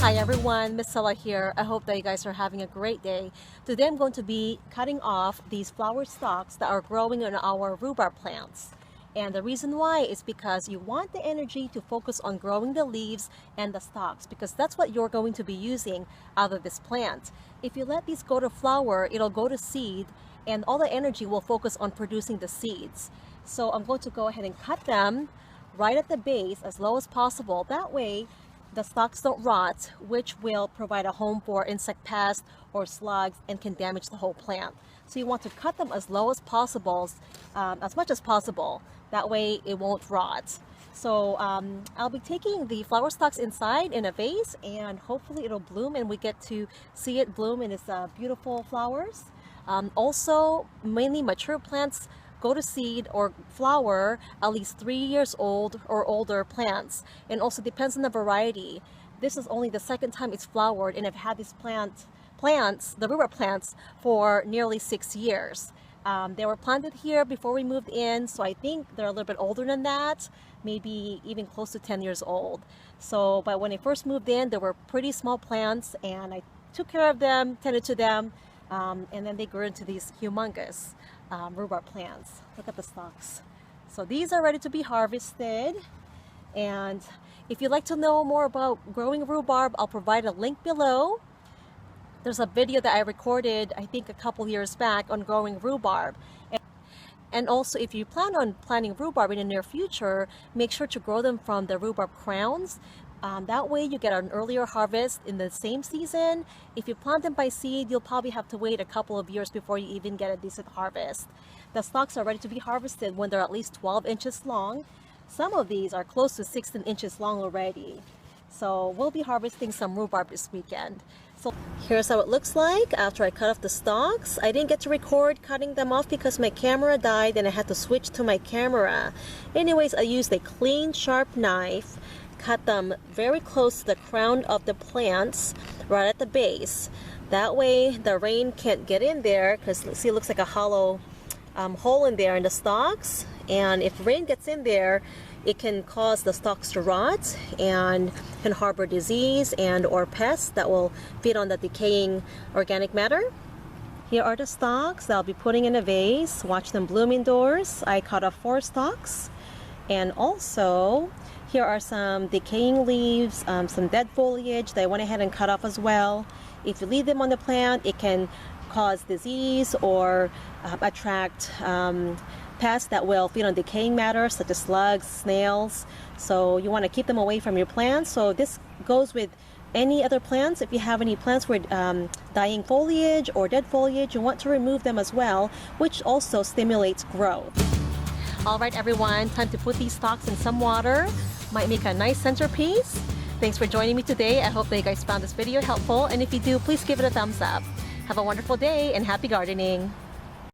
Hi everyone, Miss Sella here. I hope that you guys are having a great day. Today I'm going to be cutting off these flower stalks that are growing on our rhubarb plants. And the reason why is because you want the energy to focus on growing the leaves and the stalks, because that's what you're going to be using out of this plant. If you let these go to flower, it'll go to seed and all the energy will focus on producing the seeds. So I'm going to go ahead and cut them right at the base as low as possible. That way the stalks don't rot, which will provide a home for insect pests or slugs and can damage the whole plant. So you want to cut them as low as possible, as much as possible. That way it won't rot. So I'll be taking the flower stalks inside in a vase and hopefully it'll bloom and we get to see it bloom in its beautiful flowers. Also, mainly mature plants go to seed or flower at least 3 years old or older plants, and also depends on the variety. This is only the second time it's flowered, and I've had these plants, the rhubarb plants, for nearly 6 years. They were planted here before we moved in, so I think they're a little bit older than that, maybe even close to 10 years old. So, but when I first moved in, they were pretty small plants, and I took care of them, tended to them, and then they grew into these humongous rhubarb plants. Look at the stalks. So these are ready to be harvested. And if you'd like to know more about growing rhubarb, I'll provide a link below. There's a video that I recorded, I think a couple years back, on growing rhubarb. And also, if you plan on planting rhubarb in the near future, make sure to grow them from the rhubarb crowns. That way you get an earlier harvest in the same season. If you plant them by seed, you'll probably have to wait a couple of years before you even get a decent harvest. The stalks are ready to be harvested when they're at least 12 inches long. Some of these are close to 16 inches long already. So we'll be harvesting some rhubarb this weekend. So here's how it looks like after I cut off the stalks. I didn't get to record cutting them off because my camera died and I had to switch to my camera. Anyways, I used a clean, sharp knife. Cut them very close to the crown of the plants, right at the base. That way the rain can't get in there, because see, it looks like a hollow hole in there in the stalks. And if rain gets in there, it can cause the stalks to rot and can harbor disease and or pests that will feed on the decaying organic matter. Here are the stalks that I'll be putting in a vase. Watch them bloom indoors. I cut off 4 stalks. And also, here are some decaying leaves, some dead foliage that I went ahead and cut off as well. If you leave them on the plant, it can cause disease or attract pests that will feed on decaying matter, such as slugs, snails. So you want to keep them away from your plants. So this goes with any other plants. If you have any plants with dying foliage or dead foliage, you want to remove them as well, which also stimulates growth. All right, everyone, time to put these stalks in some water. Might make a nice centerpiece. Thanks for joining me today. I hope that you guys found this video helpful, and if you do, please give it a thumbs up. Have a wonderful day and happy gardening.